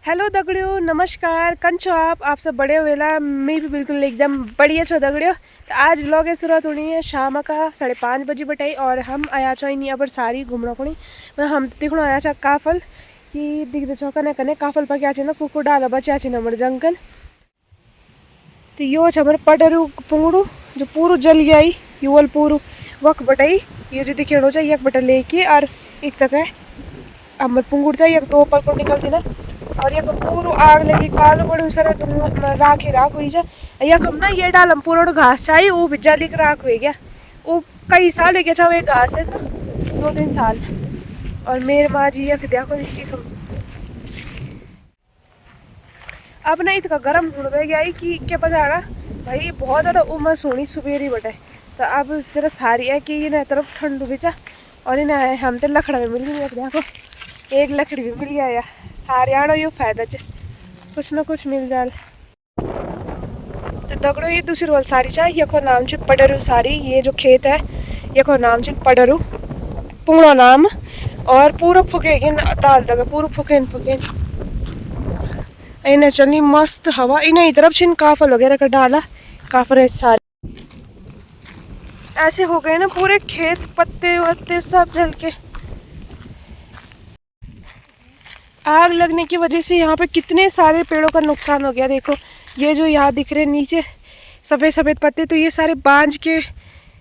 Hello दगड़ियों, नमस्कार। कन छो आप सब बड़े वेला। मैं भी बिल्कुल एकदम बढ़िया छो दगड़ियों। तो आज व्लॉग की शुरुआत होनी है शाम का 5:30 बजे बटाई और हम आया छो इन पर सारी घूमना पड़ी। हम दिखना आया छा काफल कि दिखते छो कने कने काफल पर क्या ना कुकुर डाला बचा हमारे जंगल। तो यो हमारे पडरू पुंगड़ू जो पूरू जल गया युवल पूरू वक बटाई ये जो दिखेणो चाहिए एक बटा लेके और एक तक है हमारे पुंगुड़ चाहिए दो पल को निकलती ना और यख पूरू आग लगी कालो बड़ू सर राख ही राख हुई जा। यख हम ना ये डालम पूरा घास चाहिए वो भी जली राख हो गया। वो कई साल हो गया वो घास है ना 2-3 साल। और मेरे माँ जी यख देखो अब ना इतना गर्म ढूंढ गया कि क्या पता ना भाई बहुत ज़्यादा उमस होनी सुबेरी बटे। तो अब जरा सारी है कि इन्हें तरफ ठंडू बिचा और इन्हें हम तो लकड़ा भी मिल गई देखो एक लकड़ी भी मिल गया सारे आनो यो फायदा च कुछ ना कुछ मिल जाए। तो दगड़ो ये दूसरी वाली सारी चाह यखो नाम च पडरू सारी। ये जो खेत है यखो नाम च पडरू पूरा नाम और पूरा फुकेगी ताल तक पूरा फुकेन इन्हें चलनी मस्त हवा इन्हें तरफ छिन काफल वगैरह का डाला काफर सारे ऐसे हो गए ना पूरे खेत पत्ते वत्ते सब जल के। आग लगने की वजह से यहाँ पे कितने सारे पेड़ों का नुकसान हो गया। देखो ये जो यहाँ दिख रहे नीचे सफ़ेद सफ़ेद पत्ते तो ये सारे बांज के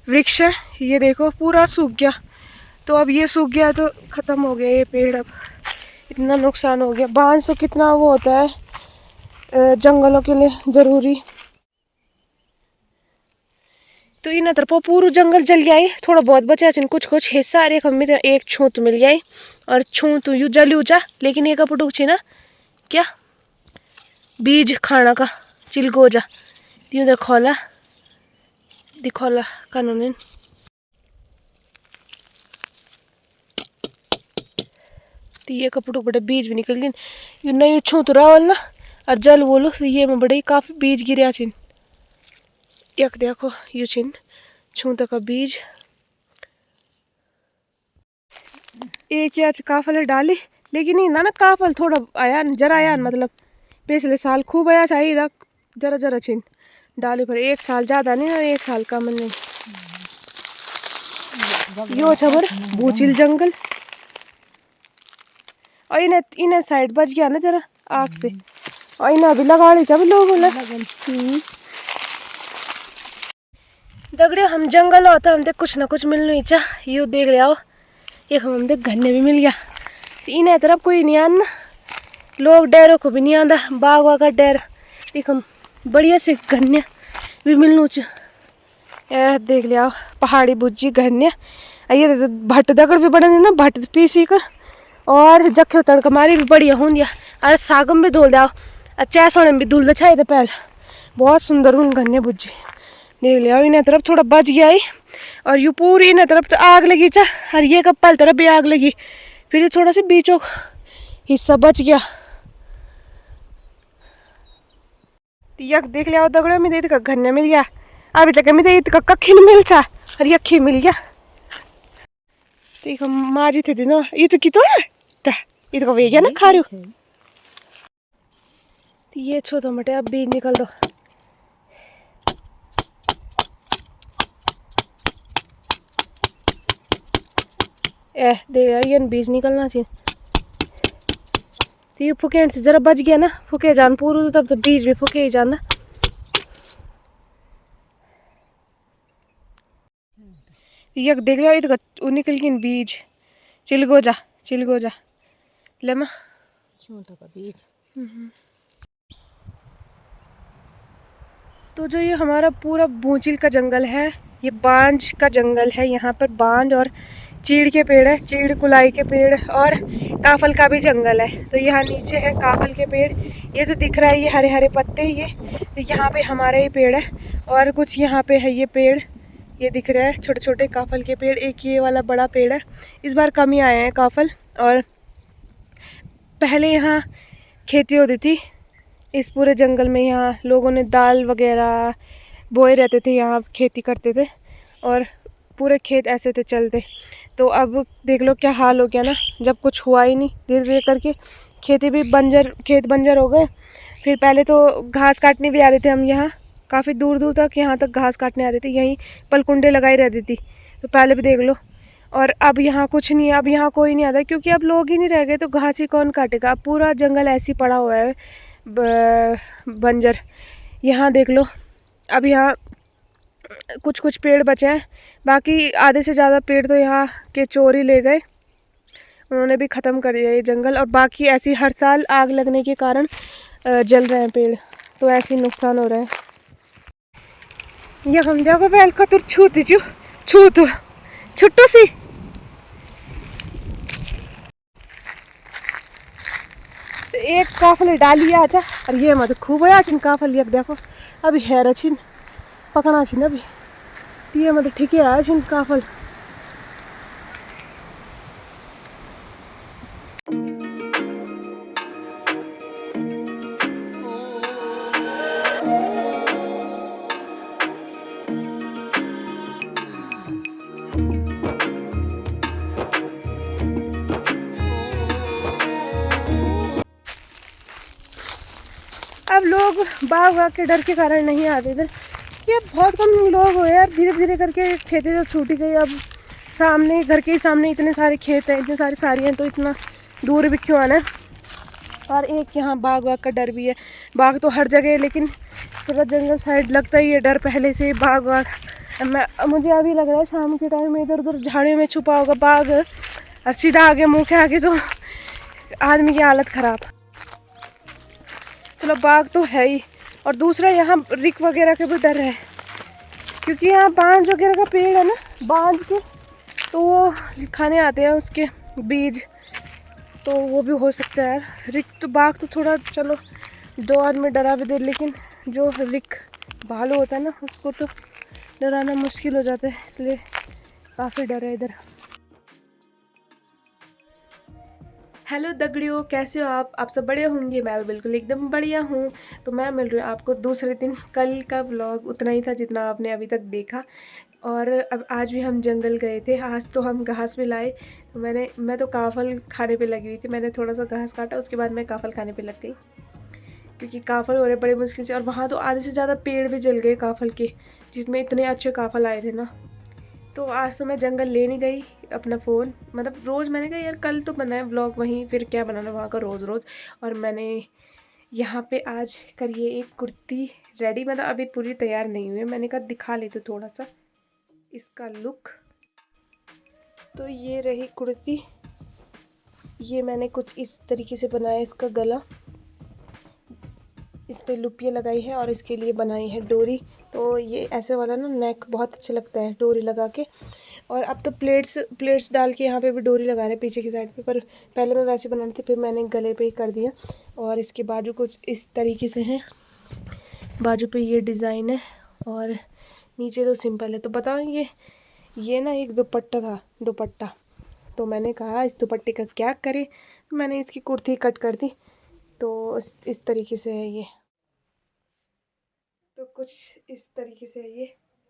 वृक्ष है। ये देखो पूरा सूख गया। तो अब ये सूख गया तो ख़त्म हो गया ये पेड़। अब इतना नुकसान हो गया। बांज तो कितना वो होता है जंगलों के लिए ज़रूरी। तो इन तरफ पूरा जंगल जल गया है। थोड़ा बहुत बचा कुछ हिस्सा अरे हमें तो एक छूत मिल गया और छूत यू जलू जा लेकिन एक पटुक छी ना क्या बीज खाना का चिलगोजा यू दिखोला कानून तो ये कपड़ों बड़े बीज भी निकल गए यू नहीं छूत रहा ना और जल बोलो तो ये में बड़े काफ़ी बीज गिरा छिन। यक देखो यू छिन छूत का बीज एक या काफल डाली लेकिन ये ना काफल थोड़ा आया जरा आया मतलब पिछले साल खूब आया चाहिए जरा जरा छिन डाली पर एक साल ज़्यादा नहीं ना एक साल कम नहीं। यो छबर भूचिल जंगल और इन्हें साइड बच गया ना जरा आग से और इन्हें अभी लगा ली जब लोग दगड़े हम जंगल होता हम कुछ ना कुछ मिलना चाह यू देख लिया एक हम देख घन्ने भी मिल गया। तो इन्हें तरफ कोई नहीं आना लोग डैरों को भी नहीं आंदा बाग वाग का डैर देख हम बढ़िया से घन्ने भी मिलनू च देख लिया पहाड़ी बुज्जी घन्ने ये भट्ट दगड़ भी बड़े ना भट्ट पीसी का और जख्यो तड़का मारी भी बढ़िया होंगे अरे सागम भी धुल जाओ अच्छा सोने भी धुल छाए थे पहले बहुत सुंदर हूँ घन्ने बुज्जी देख लिया। इन्हें तरफ थोड़ा बच गया ही और यू पूरी इन्हें तरफ तो आग लगी चा और ये कपल तरफ भी आग लगी फिर ये थोड़ा सा बीचों हिस्सा बच गया। यक देख लिया दगड़े में दे घन्ने मिल गया अभी तक मैं तो कखी नहीं मिल चा और यखी मिल गया। देखो माजी थे ना ये तो कितो ना ये तो वे गया ना खा रही ये छो तो मटे अब बीज निकल दो दे ये बीज निकलना चाहिए। तो ये फुके से जरा बच गया ना फुके जान पूरा तब तो बीज भी फुके ही जाना। यक देख लिया इधर निकल गई बीज चिलगोजा लेमा का बीज। तो जो ये हमारा पूरा भूचिल का जंगल है ये बांज का जंगल है। यहाँ पर बांज और चीड़ के पेड़ है चीड़ कुलाई के पेड़ और काफल का भी जंगल है। तो यहाँ नीचे है काफल के पेड़ ये जो दिख रहा है ये हरे हरे पत्ते ये तो यहाँ पे हमारे ही पेड़ है और कुछ यहाँ पे है ये पेड़ ये दिख रहा है छोटे छोटे काफल के पेड़। एक ये वाला बड़ा पेड़ है इस बार कम ही आए हैं काफल और पहले यहाँ खेती होती थी इस पूरे जंगल में। यहाँ लोगों ने दाल वगैरह बोए रहते थे यहाँ खेती करते थे और पूरे खेत ऐसे थे चलते। तो अब देख लो क्या हाल हो गया ना, जब कुछ हुआ ही नहीं, धीरे धीरे करके खेती भी बंजर, खेत बंजर हो गए। फिर पहले तो घास काटने भी आते थे हम यहाँ, काफ़ी दूर दूर तक यहाँ तक घास काटने आते थे, यहीं पलकुंडे लगाई रहती थी। तो पहले भी देख लो। और अब यहाँ कुछ नहीं है, अब यहाँ कोई नहीं आता क्योंकि अब लोग ही नहीं रह गए, तो घास ही कौन काटेगा। अब पूरा जंगल ऐसे ही पड़ा हुआ है बंजर। यहाँ देख लो, अब यहाँ कुछ कुछ पेड़ बचे हैं, बाकी आधे से ज़्यादा पेड़ तो यहाँ के चोर ही ले गए, उन्होंने भी ख़त्म कर दिया ये जंगल। और बाकी ऐसी हर साल आग लगने के कारण जल रहे हैं पेड़, तो ऐसे ही नुकसान हो रहा है। ये हम देखो बैल का तुर छूती छू तो छुट्टू सी एक काफल डाली आजा, और ये मत खूब है आज काफल ये देखो अभी हेर छिन पकड़ा छिन अभी, ये मत ठीक है आज काफल। अब लोग बाघ के डर के कारण नहीं आते इधर, ये बहुत कम लोग हो यार। धीरे धीरे करके खेती जो छूटी गई, अब सामने घर के ही सामने इतने सारे खेत हैं, इतने सारी साड़ियाँ, तो इतना दूर भी क्यों आना। और एक यहाँ बाघ का डर भी है, बाघ तो हर जगह है, लेकिन थोड़ा जंगल साइड लगता ही है डर पहले से। बाघ मुझे अभी लग रहा है शाम के टाइम में इधर उधर झाड़ियों में छुपा होगा बाघ, और सीधा आगे मुँह के आगे तो आदमी की हालत ख़राब। चलो बाघ तो है ही, और दूसरा यहाँ रिक वगैरह के भी डर है, क्योंकि यहाँ बांज वगैरह का पेड़ है ना, बांज के, तो वो खाने आते हैं उसके बीज, तो वो भी हो सकता है यार। रिक तो बाघ तो थोड़ा चलो दो आदमी डरा भी दे, लेकिन जो रिक भालू होता है ना, उसको तो डराना मुश्किल हो जाता है, इसलिए काफ़ी डर है इधर। हेलो दगड़ियों, कैसे हो आप सब बढ़िया होंगे। मैं बिल्कुल एकदम बढ़िया हूँ। तो मैं मिल रही हूँ आपको दूसरे दिन। कल का व्लॉग उतना ही था जितना आपने अभी तक देखा, और अब आज भी हम जंगल गए थे। आज तो हम घास भी लाए, तो मैं तो काफल खाने पे लगी हुई थी। मैंने थोड़ा सा घास काटा, उसके बाद मैं काफल खाने पे लग गई, क्योंकि काफल हो रहे बड़े मुश्किल से। और वहाँ तो आधे से ज़्यादा पेड़ भी जल गए काफल के, जिसमें इतने अच्छे काफल आए थे ना। तो आज तो मैं जंगल ले नहीं गई अपना फ़ोन, मतलब रोज़ मैंने कहा यार कल तो बनाया व्लॉग वहीं, फिर क्या बनाना वहाँ का रोज़ रोज़। और मैंने यहाँ पे आज करिए एक कुर्ती रेडी, मतलब अभी पूरी तैयार नहीं हुई है, मैंने कहा दिखा लेते थोड़ा सा इसका लुक। तो ये रही कुर्ती, ये मैंने कुछ इस तरीके से बनाया इसका गला, इस पर लुपिया लगाई है, और इसके लिए बनाई है डोरी। तो ये ऐसे वाला ना नेक बहुत अच्छा लगता है डोरी लगा के। और अब तो प्लेट्स डाल के यहाँ पे भी डोरी लगा रहे हैं पीछे की साइड पे, पर पहले मैं वैसे बनानी थी, फिर मैंने गले पे ही कर दिया। और इसके बाजू कुछ इस तरीके से है, बाजू पे ये डिज़ाइन है, और नीचे तो सिंपल है। तो बताओ ये ना एक दुपट्टा था, दुपट्टा, तो मैंने कहा इस दुपट्टे का क्या करें, मैंने इसकी कुर्ती कट कर दी। तो इस तरीके से है ये, तो कुछ इस तरीके से है ये।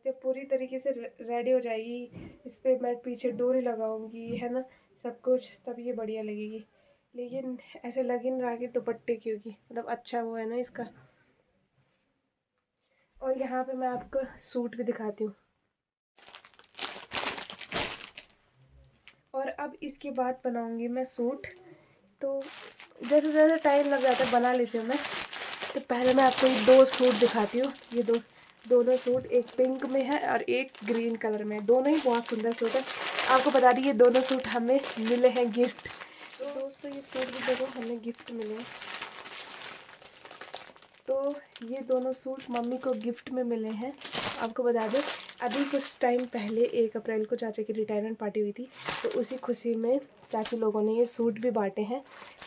जब पूरी तरीके से रेडी हो जाएगी, इस पर मैं पीछे डोरी लगाऊंगी, है ना, सब कुछ, तब ये बढ़िया लगेगी। लेकिन ऐसे लग ही नहीं रहा कि दुपट्टे क्योंकि मतलब अच्छा वो है ना इसका। और यहाँ पे मैं आपको सूट भी दिखाती हूँ। और अब इसके बाद बनाऊंगी मैं सूट। तो जैसे जैसे टाइम लग जाता है बना लेती हूँ मैं। तो पहले मैं आपको ये दो सूट दिखाती हूँ। ये दोनों सूट, एक पिंक में है और एक ग्रीन कलर में, दोनों ही बहुत सुंदर सूट है। आपको बता दी ये दोनों सूट हमें मिले हैं गिफ्ट। तो दोस्तों ये सूट भी देखो हमें गिफ्ट मिले हैं। तो ये दोनों सूट मम्मी को गिफ्ट में मिले हैं। आपको बता दें अभी कुछ टाइम पहले 1 अप्रैल को चाचा की रिटायरमेंट पार्टी हुई थी, तो उसी खुशी में चाची लोगों ने ये सूट भी बांटे हैं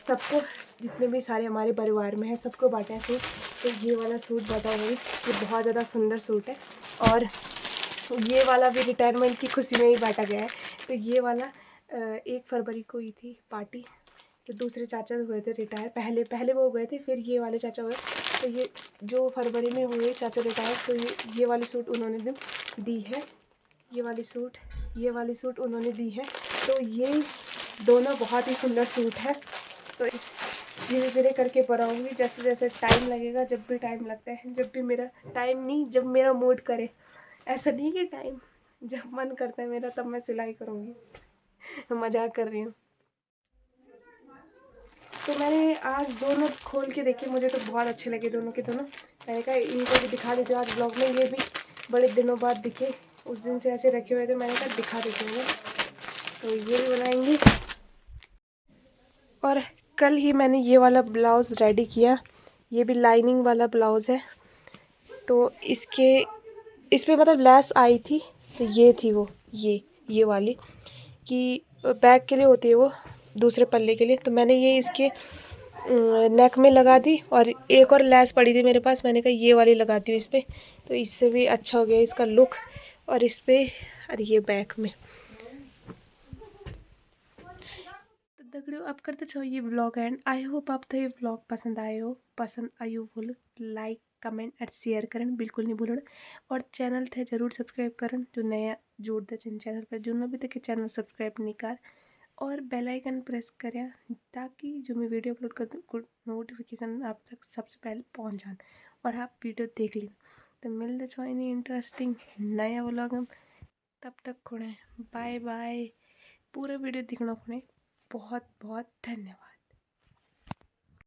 सबको, जितने भी सारे हमारे परिवार में हैं सबको बांटे हैं सूट। तो ये वाला सूट बांटा हुआ है, ये बहुत ज़्यादा सुंदर सूट है। और ये वाला भी रिटायरमेंट की खुशी में ही बांटा गया है। तो ये वाला 1 फरवरी को ही थी पार्टी, तो दूसरे चाचा हुए थे रिटायर, पहले वो गए थे, फिर ये वाले चाचा हुए। तो ये जो फरवरी में हुए चाचा रिटायर, तो ये वाली सूट उन्होंने दी है, ये वाली सूट उन्होंने दी है। तो ये दोनों बहुत ही सुंदर सूट है। तो धीरे धीरे करके बनाऊंगी, जैसे जैसे टाइम लगेगा, जब भी टाइम लगता है, जब भी मेरा टाइम नहीं, जब मेरा मूड करे, ऐसा नहीं कि टाइम, जब मन करता है मेरा तब मैं सिलाई करूँगी। मजाक कर रही हूँ। तो मैंने आज दोनों खोल के देखे, मुझे तो बहुत अच्छे लगे दोनों के दोनों। मैंने कहा इनको भी दिखा देती हूँ आज ब्लॉग में। ये भी बड़े दिनों बाद दिखे, उस दिन से ऐसे रखे हुए थे, मैंने कहा दिखा देती हूँ। तो ये भी बनाएंगे। और कल ही मैंने ये वाला ब्लाउज़ रेडी किया, ये भी लाइनिंग वाला ब्लाउज़ है। तो इस पर मतलब लेस आई थी, तो ये थी वो ये वाली कि बैक के लिए होती है वो, दूसरे पल्ले के लिए। तो मैंने ये इसके नेक में लगा दी, और एक और लेस पड़ी थी मेरे पास, मैंने कहा ये वाली लगाती हूँ इस पर, तो इससे भी अच्छा हो गया इसका लुक। और इस पर और ये बैक में। तो दगड़ियों अब करते छो ये व्लॉग एंड। आई होप आपको ये व्लॉग पसंद आयो बोलो लाइक कमेंट और शेयर करें बिल्कुल नहीं भूलना। और चैनल थे जरूर सब्सक्राइब करें, जो नया जुड़ते चैनल पर जुड़ना भी तक चैनल सब्सक्राइब नहीं कर, और बेल आइकन प्रेस करें ताकि जो मैं वीडियो अपलोड कर दूँ नोटिफिकेशन आप तक सबसे पहले पहुँच जाए और आप वीडियो देख लें। तो मिलते छो इन इंटरेस्टिंग नया व्लॉग में, तब तक खुणे बाय बाय। पूरा वीडियो देखना खुणे बहुत बहुत धन्यवाद।